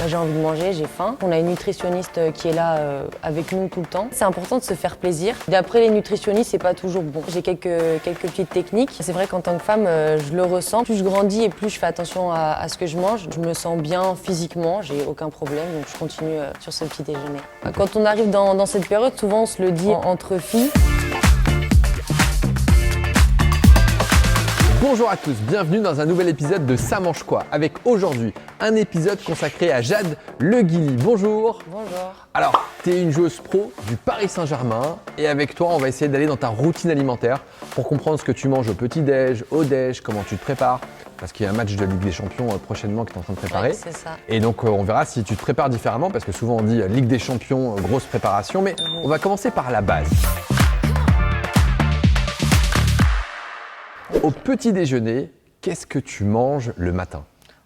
j'ai envie de manger, j'ai faim. On a une nutritionniste qui est là avec nous tout le temps. C'est important de se faire plaisir. D'après les nutritionnistes, c'est pas toujours bon. J'ai quelques petites techniques. C'est vrai qu'en tant que femme, je le ressens. Plus je grandis et plus je fais attention à ce que je mange. Je me sens bien physiquement, j'ai aucun problème, donc je continue sur ce petit déjeuner. Quand on arrive dans cette période, souvent on se le dit entre filles. Bonjour à tous, bienvenue dans un nouvel épisode de Ça mange quoi, avec aujourd'hui un épisode consacré à Jade Le Guilly. Bonjour. Bonjour. Alors, tu es une joueuse pro du Paris Saint-Germain et avec toi, on va essayer d'aller dans ta routine alimentaire pour comprendre ce que tu manges au petit-déj, au déj, comment tu te prépares, parce qu'il y a un match de Ligue des Champions prochainement que tu es en train de préparer. Ouais, c'est ça. Et donc, on verra si tu te prépares différemment, parce que souvent on dit Ligue des Champions, grosse préparation, mais on va commencer par la base. Au petit déjeuner, qu'est-ce que tu manges le matin?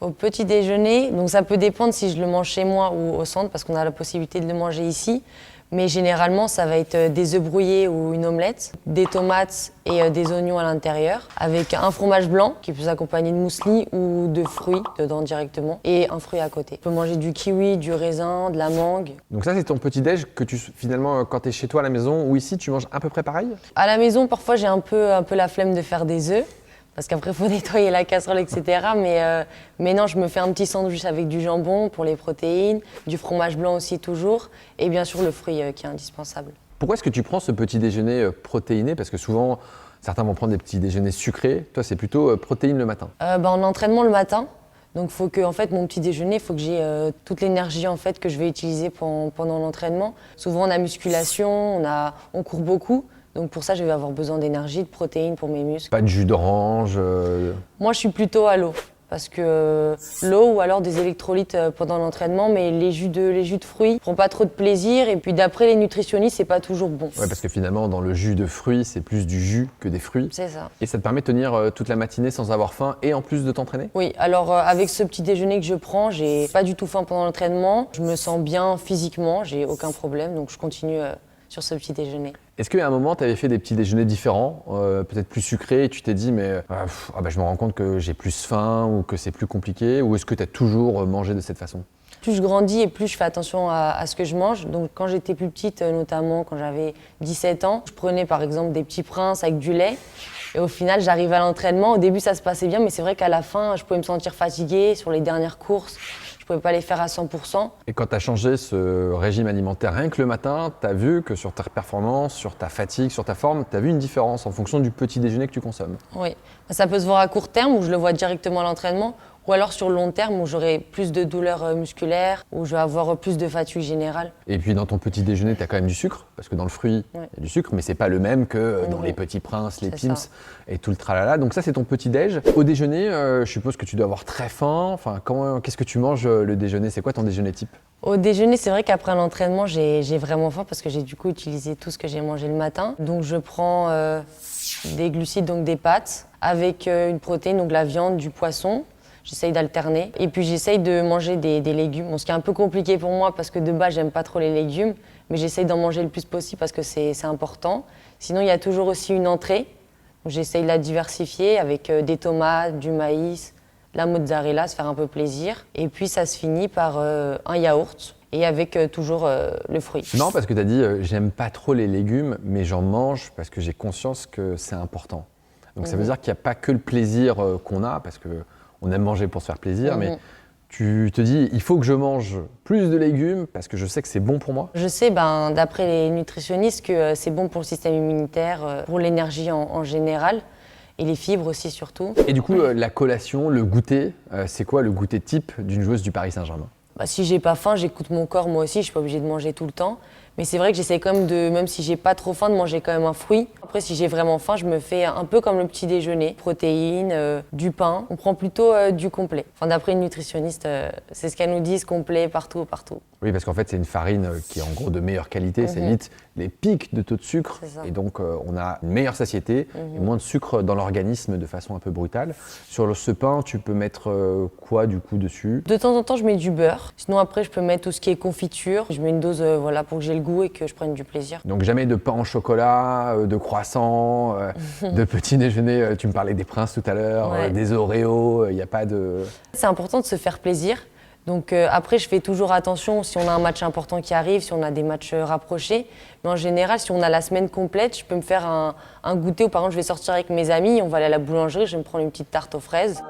Au petit déjeuner, donc ça peut dépendre si je le mange chez moi ou au centre parce qu'on a la possibilité de le manger ici. Mais généralement, ça va être des œufs brouillés ou une omelette, des tomates et des oignons à l'intérieur, avec un fromage blanc qui peut s'accompagner de muesli ou de fruits dedans directement et un fruit à côté. On peut manger du kiwi, du raisin, de la mangue. Donc ça, c'est ton petit-déj que tu, finalement, quand tu es chez toi à la maison ou ici, tu manges à peu près pareil? À la maison, parfois, j'ai un peu la flemme de faire des œufs. Parce qu'après, il faut nettoyer la casserole, etc. Mais non, je me fais un petit sandwich avec du jambon pour les protéines, du fromage blanc aussi toujours, et bien sûr le fruit qui est indispensable. Pourquoi est-ce que tu prends ce petit déjeuner protéiné? Parce que souvent, certains vont prendre des petits déjeuners sucrés. Toi, c'est plutôt protéines le matin. En entraînement le matin. Donc, faut que, en fait, mon petit déjeuner, il faut que j'ai toute l'énergie en fait, que je vais utiliser pendant l'entraînement. Souvent, en musculation, on court beaucoup. Donc pour ça, je vais avoir besoin d'énergie, de protéines pour mes muscles. Pas de jus d'orange Moi, je suis plutôt à l'eau. Parce que l'eau ou alors des électrolytes pendant l'entraînement, mais les jus de fruits ne font pas trop de plaisir. Et puis d'après les nutritionnistes, c'est pas toujours bon. Ouais, parce que finalement, dans le jus de fruits, c'est plus du jus que des fruits. C'est ça. Et ça te permet de tenir toute la matinée sans avoir faim et en plus de t'entraîner? Oui, alors avec ce petit déjeuner que je prends, j'ai pas du tout faim pendant l'entraînement. Je me sens bien physiquement, j'ai aucun problème, donc je continue sur ce petit déjeuner. Est-ce qu'à un moment, tu avais fait des petits déjeuners différents, peut-être plus sucrés, et tu t'es dit, mais je me rends compte que j'ai plus faim ou que c'est plus compliqué, ou est-ce que tu as toujours mangé de cette façon? Plus je grandis et plus je fais attention à ce que je mange. Donc quand j'étais plus petite, notamment quand j'avais 17 ans, je prenais par exemple des petits princes avec du lait. Et au final, j'arrivais à l'entraînement. Au début, ça se passait bien, mais c'est vrai qu'à la fin, je pouvais me sentir fatiguée sur les dernières courses. Je ne pouvais pas les faire à 100%. Et quand tu as changé ce régime alimentaire rien que le matin, tu as vu que sur ta performance, sur ta fatigue, sur ta forme, tu as vu une différence en fonction du petit déjeuner que tu consommes? Oui, ça peut se voir à court terme où je le vois directement à l'entraînement, ou alors sur le long terme où j'aurai plus de douleurs musculaires, où je vais avoir plus de fatigue générale. Et puis dans ton petit déjeuner, tu as quand même du sucre, parce que dans le fruit, il y a du sucre, mais c'est pas le même que dans les petits princes, les Pim's et tout le tralala. Donc ça, c'est ton petit déj. Au déjeuner, je suppose que tu dois avoir très faim. Enfin, qu'est-ce que tu manges le déjeuner? C'est quoi ton déjeuner type? Au déjeuner, c'est vrai qu'après l'entraînement, j'ai vraiment faim parce que j'ai du coup utilisé tout ce que j'ai mangé le matin. Donc je prends des glucides, donc des pâtes, avec une protéine, donc la viande, du poisson. J'essaye d'alterner. Et puis j'essaye de manger des légumes. Bon, ce qui est un peu compliqué pour moi parce que de base, j'aime pas trop les légumes. Mais j'essaye d'en manger le plus possible parce que c'est important. Sinon, il y a toujours aussi une entrée. J'essaye de la diversifier avec des tomates, du maïs, la mozzarella, se faire un peu plaisir. Et puis ça se finit par un yaourt et avec toujours le fruit. Non, parce que tu as dit j'aime pas trop les légumes, mais j'en mange parce que j'ai conscience que c'est important. Donc ça veut dire qu'il n'y a pas que le plaisir qu'on a, parce qu'on aime manger pour se faire plaisir, mais tu te dis il faut que je mange plus de légumes parce que je sais que c'est bon pour moi? Je sais, d'après les nutritionnistes, que c'est bon pour le système immunitaire, pour l'énergie en général. Et les fibres aussi surtout. Et du coup, la collation, le goûter, c'est quoi le goûter type d'une joueuse du Paris Saint-Germain? Si j'ai pas faim, j'écoute mon corps moi aussi, je suis pas obligée de manger tout le temps. Mais c'est vrai que j'essaie quand même même si j'ai pas trop faim, de manger quand même un fruit. Après, si j'ai vraiment faim, je me fais un peu comme le petit déjeuner. Protéines, du pain. On prend plutôt du complet. Enfin, d'après une nutritionniste, c'est ce qu'elle nous dit, complet partout. Oui, parce qu'en fait, c'est une farine qui est en gros de meilleure qualité. Ça évite les pics de taux de sucre. Et donc, on a une meilleure satiété et moins de sucre dans l'organisme de façon un peu brutale. Sur ce pain, tu peux mettre quoi du coup dessus? De temps en temps, je mets du beurre. Sinon, après, je peux mettre tout ce qui est confiture. Je mets une dose pour que j'ai le goût et que je prenne du plaisir. Donc, jamais de pain au chocolat, de croissant, de petit déjeuner. Tu me parlais des princes tout à l'heure, des Oreos. Il n'y a pas de... C'est important de se faire plaisir. Donc après, je fais toujours attention si on a un match important qui arrive, si on a des matchs rapprochés. Mais en général, si on a la semaine complète, je peux me faire un goûter ou par exemple, je vais sortir avec mes amis, on va aller à la boulangerie, je vais me prendre une petite tarte aux fraises.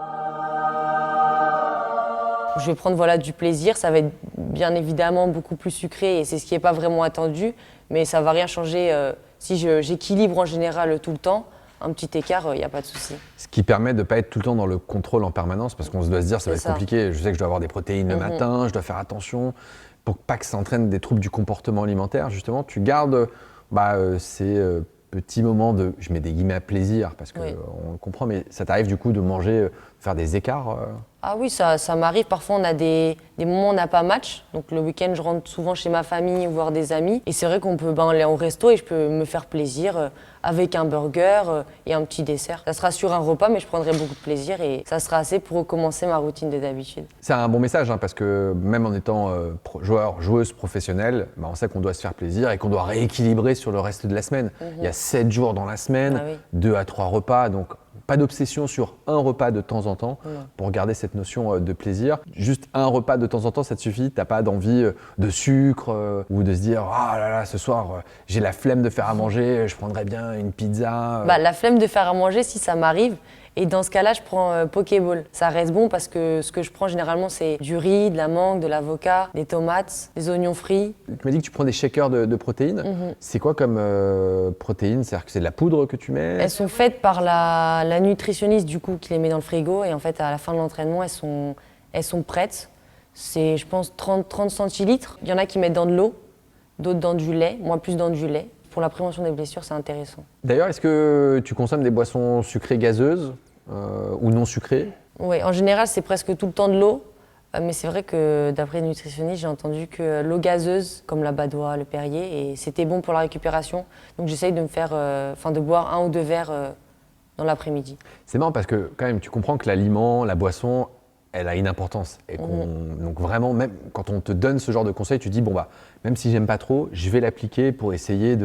Je vais prendre voilà, du plaisir, ça va être bien évidemment beaucoup plus sucré et c'est ce qui n'est pas vraiment attendu, mais ça ne va rien changer si j'équilibre en général tout le temps. Un petit écart, il n'y a pas de souci. Ce qui permet de ne pas être tout le temps dans le contrôle en permanence, parce qu'on se doit se dire ça va être compliqué. Je sais que je dois avoir des protéines le matin, je dois faire attention pour pas que ça entraîne des troubles du comportement alimentaire. Justement, tu gardes ces petits moments de, je mets des guillemets à plaisir, parce qu'on le comprend, mais ça t'arrive du coup de manger, faire des écarts Ah oui, ça m'arrive. Parfois, on a des moments où on n'a pas match. Donc le week-end, je rentre souvent chez ma famille, voir des amis. Et c'est vrai qu'on peut aller au resto et je peux me faire plaisir avec un burger et un petit dessert. Ça sera sur un repas, mais je prendrai beaucoup de plaisir et ça sera assez pour recommencer ma routine de d'habitude. C'est un bon message, parce que même en étant joueuse professionnelle, on sait qu'on doit se faire plaisir et qu'on doit rééquilibrer sur le reste de la semaine. Il y a 7 jours dans la semaine, 2 à 3 repas, donc pas d'obsession sur un repas de temps en temps pour garder cette notion de plaisir. Juste un repas de temps en temps, ça te suffit. T'as pas d'envie de sucre ou de se dire « Ah là là, ce soir, j'ai la flemme de faire à manger, je prendrais bien une pizza. » La flemme de faire à manger, si ça m'arrive. Et dans ce cas-là, je prends Pokéball. Ça reste bon parce que ce que je prends généralement, c'est du riz, de la mangue, de l'avocat, des tomates, des oignons frits. Tu m'as dit que tu prends des shakers de protéines. C'est quoi comme protéines? C'est-à-dire que c'est de la poudre que tu mets? Elles sont faites par la nutritionniste du coup qui les met dans le frigo. Et en fait, à la fin de l'entraînement, elles sont prêtes. C'est, je pense, 30 centilitres. Il y en a qui mettent dans de l'eau, d'autres dans du lait. Moi, plus dans du lait. Pour la prévention des blessures, c'est intéressant. D'ailleurs, est-ce que tu consommes des boissons sucrées gazeuses ou non sucrées? Oui, en général, c'est presque tout le temps de l'eau. Mais c'est vrai que d'après les nutritionnistes, j'ai entendu que l'eau gazeuse, comme la Badois, le Perrier, et c'était bon pour la récupération. Donc j'essaye de me faire, de boire 1 ou 2 verres dans l'après-midi. C'est marrant parce que quand même, tu comprends que l'aliment, la boisson, elle a une importance. Et donc vraiment, même quand on te donne ce genre de conseils, tu dis même si j'aime pas trop, je vais l'appliquer pour essayer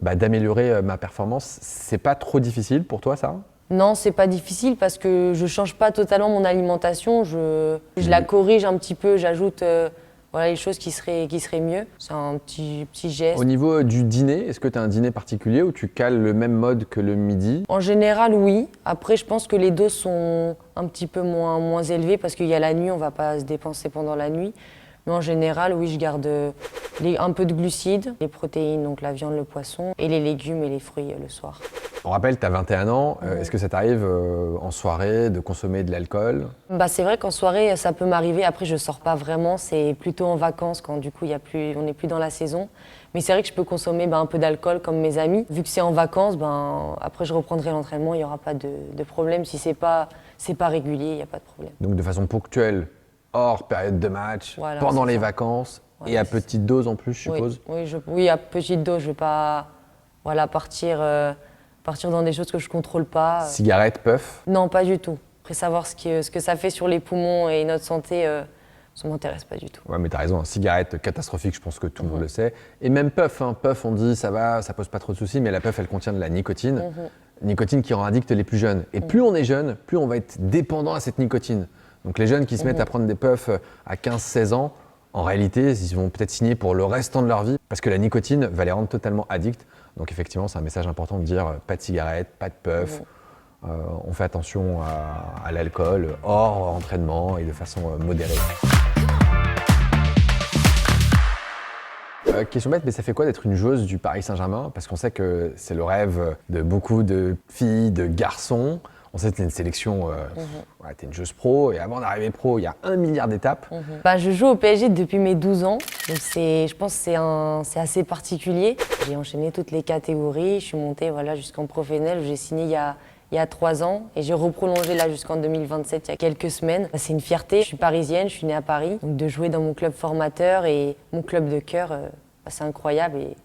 d'améliorer ma performance. C'est pas trop difficile pour toi, ça? Non, c'est pas difficile parce que je change pas totalement mon alimentation. Je la corrige un petit peu, j'ajoute les choses qui seraient mieux. C'est un petit geste. Au niveau du dîner, est-ce que tu as un dîner particulier où tu cales le même mode que le midi? En général, oui. Après, je pense que les doses sont un petit peu moins élevées parce qu'il y a la nuit, on va pas se dépenser pendant la nuit. Mais en général, oui, je garde un peu de glucides, les protéines, donc la viande, le poisson, et les légumes et les fruits le soir. On rappelle, tu as 21 ans. Est-ce que ça t'arrive en soirée de consommer de l'alcool? C'est vrai qu'en soirée, ça peut m'arriver. Après, je sors pas vraiment. C'est plutôt en vacances quand du coup, on n'est plus dans la saison. Mais c'est vrai que je peux consommer un peu d'alcool comme mes amis. Vu que c'est en vacances, après, je reprendrai l'entraînement. Il n'y aura pas de problème. Si c'est pas régulier, il n'y a pas de problème. Donc de façon ponctuelle, hors période de match, pendant les vacances, et à petite dose en plus, je suppose? Oui, à petite dose. Je ne vais pas partir dans des choses que je ne contrôle pas. Cigarette, puff? Non, pas du tout. Après savoir ce que ça fait sur les poumons et notre santé, ça ne m'intéresse pas du tout. Ouais, mais tu as raison, cigarette catastrophique, je pense que tout le monde le sait. Et même puff, puff, on dit ça va, ça pose pas trop de soucis, mais la puff, elle contient de la nicotine. Nicotine qui rend addict les plus jeunes. Et plus on est jeune, plus on va être dépendant à cette nicotine. Donc les jeunes qui se mettent à prendre des puffs à 15-16 ans, en réalité, ils vont peut-être signer pour le restant de leur vie parce que la nicotine va les rendre totalement addicts. Donc effectivement, c'est un message important de dire pas de cigarette, pas de puff. On fait attention à l'alcool hors entraînement et de façon modérée. Question bête, mais ça fait quoi d'être une joueuse du Paris Saint-Germain? Parce qu'on sait que c'est le rêve de beaucoup de filles, de garçons. On sait que tu es une sélection, tu es une joueuse pro, et avant d'arriver pro, il y a 1 milliard d'étapes. Je joue au PSG depuis mes 12 ans, donc je pense que c'est assez particulier. J'ai enchaîné toutes les catégories, je suis montée jusqu'en professionnel, où j'ai signé il y a 3 ans, et j'ai reprolongé là jusqu'en 2027, il y a quelques semaines. C'est une fierté, je suis parisienne, je suis née à Paris, donc de jouer dans mon club formateur et mon club de cœur, c'est incroyable, et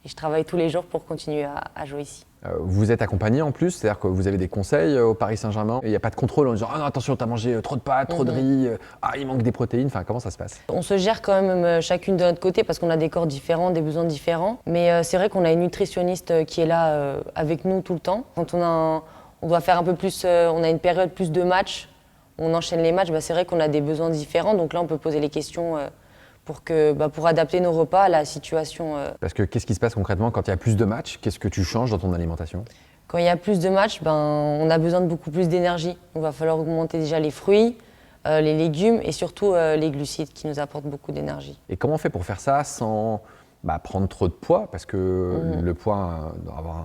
je travaille tous les jours pour continuer à jouer ici. Vous êtes accompagné en plus, c'est-à-dire que vous avez des conseils au Paris Saint-Germain. Il n'y a pas de contrôle en disant « Ah non, attention, t'as mangé trop de pâtes, trop de riz, il manque des protéines ». Enfin, comment ça se passe? On se gère quand même chacune de notre côté parce qu'on a des corps différents, des besoins différents. Mais c'est vrai qu'on a une nutritionniste qui est là avec nous tout le temps. Quand on doit faire un peu plus, on a une période plus de match, on enchaîne les matchs, c'est vrai qu'on a des besoins différents. Donc là, on peut poser les questions pour adapter nos repas à la situation. Parce que qu'est-ce qui se passe concrètement quand il y a plus de matchs? Qu'est-ce que tu changes dans ton alimentation? Quand il y a plus de matchs, on a besoin de beaucoup plus d'énergie. Il va falloir augmenter déjà les fruits, les légumes et surtout les glucides qui nous apportent beaucoup d'énergie. Et comment on fait pour faire ça sans prendre trop de poids? Parce que le poids doit avoir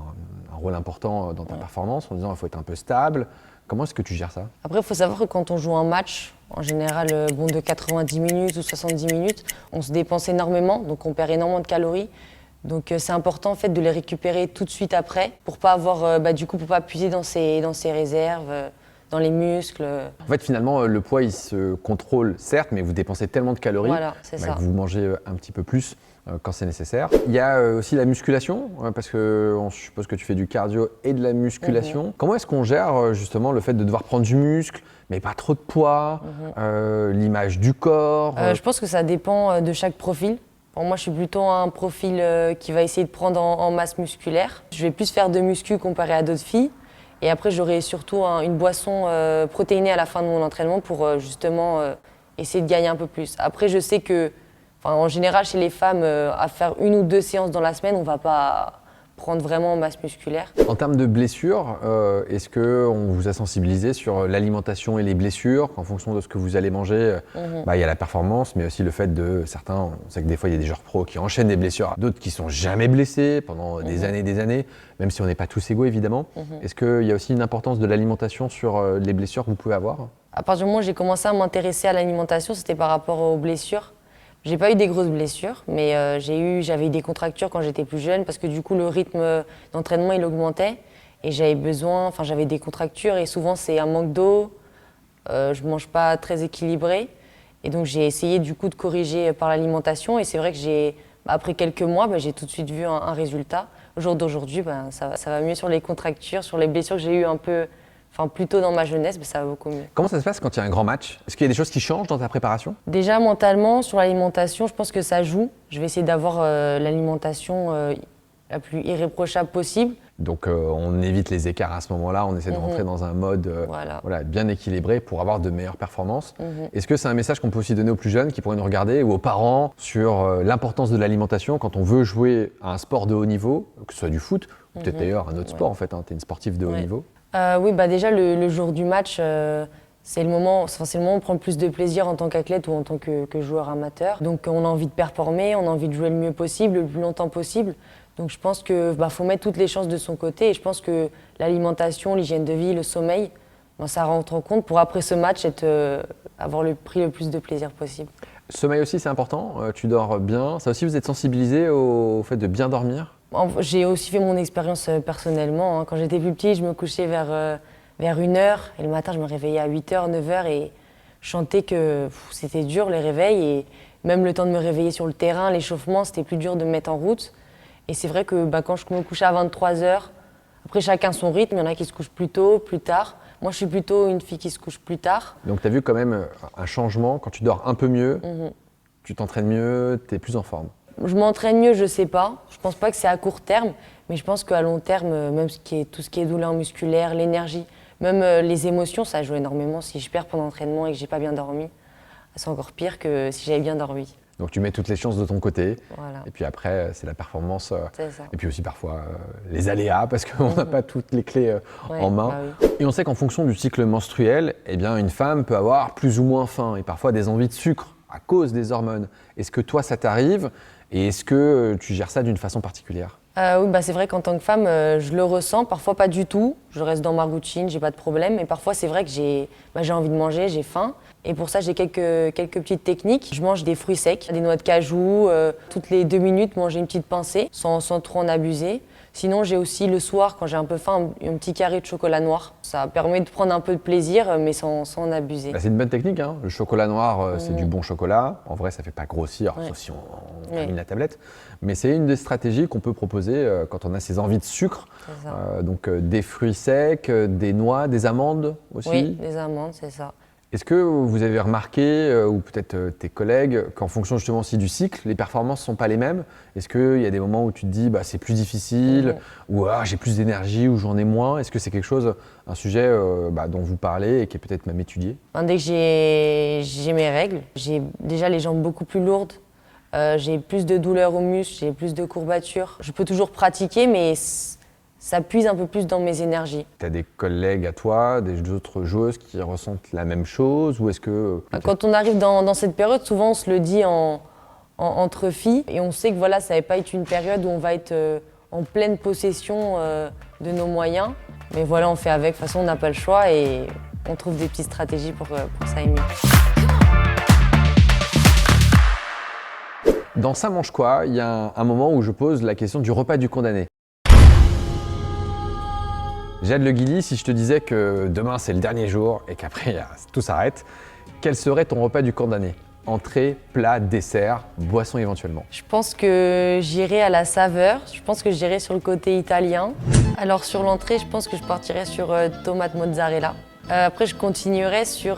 un rôle important dans ta performance, en disant qu'il faut être un peu stable. Comment est-ce que tu gères ça? Après, il faut savoir que quand on joue un match, en général de 90 minutes ou 70 minutes, on se dépense énormément, donc on perd énormément de calories. Donc c'est important en fait, de les récupérer tout de suite après pour pas avoir, pour pas puiser dans ses réserves, dans les muscles. En fait, finalement, le poids, il se contrôle, certes, mais vous dépensez tellement de calories que vous mangez un petit peu plus quand c'est nécessaire. Il y a aussi la musculation, parce qu'on suppose que tu fais du cardio et de la musculation. Comment est-ce qu'on gère justement le fait de devoir prendre du muscle, mais pas trop de poids, l'image du corps? Je pense que ça dépend de chaque profil. Bon, moi, je suis plutôt un profil qui va essayer de prendre en masse musculaire. Je vais plus faire de muscu comparé à d'autres filles. Et après, j'aurai surtout une boisson protéinée à la fin de mon entraînement pour justement essayer de gagner un peu plus. Après, je sais que, en général, chez les femmes, à faire 1 ou 2 séances dans la semaine, on ne va pas prendre vraiment en masse musculaire. En termes de blessures, est-ce qu'on vous a sensibilisé sur l'alimentation et les blessures? En fonction de ce que vous allez manger, il y a la performance, mais aussi le fait de certains, on sait que des fois il y a des joueurs pros qui enchaînent des blessures, d'autres qui sont jamais blessés pendant des années, même si on n'est pas tous égaux évidemment. Est-ce qu'il y a aussi une importance de l'alimentation sur les blessures que vous pouvez avoir? À partir du moment où j'ai commencé à m'intéresser à l'alimentation, c'était par rapport aux blessures. J'ai pas eu des grosses blessures, mais j'avais eu des contractures quand j'étais plus jeune parce que du coup le rythme d'entraînement il augmentait et j'avais des contractures et souvent c'est un manque d'eau, je mange pas très équilibré et donc j'ai essayé du coup de corriger par l'alimentation et c'est vrai que après quelques mois j'ai tout de suite vu un résultat. Au jour d'aujourd'hui ça va mieux sur les contractures, sur les blessures que j'ai eues plus tôt dans ma jeunesse, ça va beaucoup mieux. Comment ça se passe quand il y a un grand match? Est-ce qu'il y a des choses qui changent dans ta préparation? Déjà, mentalement, sur l'alimentation, je pense que ça joue. Je vais essayer d'avoir l'alimentation la plus irréprochable possible. Donc on évite les écarts à ce moment-là, on essaie de rentrer dans un mode bien équilibré pour avoir de meilleures performances. Est-ce que c'est un message qu'on peut aussi donner aux plus jeunes qui pourraient nous regarder ou aux parents sur l'importance de l'alimentation quand on veut jouer à un sport de haut niveau, que ce soit du foot ou peut-être d'ailleurs un autre sport en fait, tu es une sportive de haut niveau? Oui, déjà le jour du match, c'est le moment où on prend le plus de plaisir en tant qu'athlète ou en tant que joueur amateur. Donc on a envie de performer, on a envie de jouer le mieux possible, le plus longtemps possible. Donc je pense qu'il faut mettre toutes les chances de son côté et je pense que l'alimentation, l'hygiène de vie, le sommeil, ça rentre en compte pour après ce match avoir pris le plus de plaisir possible. Sommeil aussi c'est important, tu dors bien. Ça aussi vous êtes sensibilisé au fait de bien dormir? J'ai aussi fait mon expérience personnellement. Quand j'étais plus petite, je me couchais vers 1h et le matin je me réveillais à 8h, 9h et je sentais que c'était dur les réveils et même le temps de me réveiller sur le terrain, l'échauffement, c'était plus dur de me mettre en route. Et c'est vrai que quand je me couchais à 23h, après chacun son rythme, il y en a qui se couchent plus tôt, plus tard. Moi je suis plutôt une fille qui se couche plus tard. Donc tu as vu quand même un changement, quand tu dors un peu mieux, tu t'entraînes mieux, tu es plus en forme? Je m'entraîne mieux, je sais pas. Je pense pas que c'est à court terme, mais je pense qu'à long terme, même tout ce qui est douleur musculaire, l'énergie, même les émotions, ça joue énormément. Si je perds pendant l'entraînement et que j'ai pas bien dormi, c'est encore pire que si j'avais bien dormi. Donc tu mets toutes les chances de ton côté, voilà. Et puis après c'est la performance, c'est ça. Et puis aussi parfois les aléas, parce qu'on n'a pas toutes les clés en main. Oui. Et on sait qu'en fonction du cycle menstruel, une femme peut avoir plus ou moins faim et parfois des envies de sucre à cause des hormones. Est-ce que toi ça t'arrive? Et est-ce que tu gères ça d'une façon particulière? Oui, c'est vrai qu'en tant que femme, je le ressens, parfois pas du tout. Je reste dans ma routine, j'ai pas de problème. Mais parfois, c'est vrai que j'ai envie de manger, j'ai faim. Et pour ça, j'ai quelques petites techniques. Je mange des fruits secs, des noix de cajou. Toutes les 2 minutes, manger une petite pincée, sans trop en abuser. Sinon, j'ai aussi le soir, quand j'ai un peu faim, un petit carré de chocolat noir. Ça permet de prendre un peu de plaisir, mais sans en abuser. C'est une bonne technique, hein. Le chocolat noir, c'est du bon chocolat. En vrai, ça ne fait pas grossir, sauf si on termine la tablette. Mais c'est une des stratégies qu'on peut proposer quand on a ces envies de sucre. Donc des fruits secs, des noix, des amandes aussi. Oui, des amandes, c'est ça. Est-ce que vous avez remarqué, ou peut-être tes collègues, qu'en fonction justement aussi du cycle, les performances ne sont pas les mêmes? Est-ce qu'il y a des moments où tu te dis c'est plus difficile, ou j'ai plus d'énergie, ou j'en ai moins? Est-ce que c'est quelque chose, un sujet dont vous parlez et qui est peut-être même étudié? Dès que j'ai mes règles, j'ai déjà les jambes beaucoup plus lourdes, j'ai plus de douleurs aux muscles, j'ai plus de courbatures. Je peux toujours pratiquer, mais ça puise un peu plus dans mes énergies. Tu as des collègues à toi, des autres joueuses qui ressentent la même chose, ou est-ce que… Quand on arrive dans cette période, souvent on se le dit entre filles, et on sait que voilà, ça va pas être une période où on va être en pleine possession de nos moyens. Mais voilà, on fait avec, de toute façon on n'a pas le choix et on trouve des petites stratégies pour que ça aille mieux. Dans Ça mange quoi, il y a un moment où je pose la question du repas du condamné. Jade Le Guilly, si je te disais que demain c'est le dernier jour et qu'après tout s'arrête, quel serait ton repas du condamné? Entrée, plat, dessert, boisson éventuellement. Je pense que j'irai à la saveur, je pense que j'irai sur le côté italien. Alors sur l'entrée, je pense que je partirai sur tomate mozzarella. Après, je continuerai sur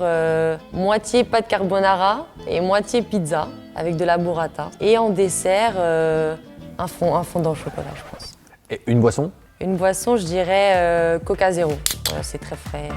moitié pâte carbonara et moitié pizza avec de la burrata. Et en dessert, un fondant au chocolat, je pense. Et une boisson? Une boisson, je dirais Coca Zéro. C'est très frais.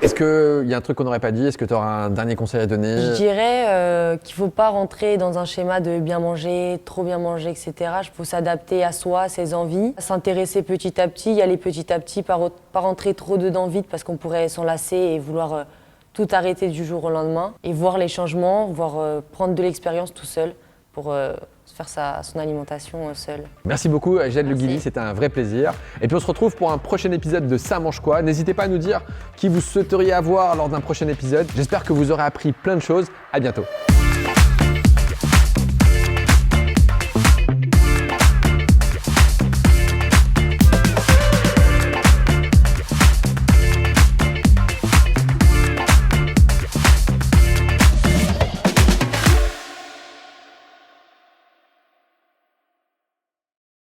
Est-ce qu'il y a un truc qu'on n'aurait pas dit? Est-ce que tu auras un dernier conseil à donner? Je dirais qu'il ne faut pas rentrer dans un schéma de bien manger, trop bien manger, etc. Il faut s'adapter à soi, à ses envies, s'intéresser petit à petit, y aller petit à petit, pas rentrer trop dedans vite parce qu'on pourrait s'enlacer et vouloir tout arrêter du jour au lendemain. Et voir les changements, prendre de l'expérience tout seul pour faire son alimentation seul. Merci beaucoup Jade Le Guilly, c'était un vrai plaisir. Et puis on se retrouve pour un prochain épisode de Ça mange quoi. N'hésitez pas à nous dire qui vous souhaiteriez avoir lors d'un prochain épisode. J'espère que vous aurez appris plein de choses. À bientôt.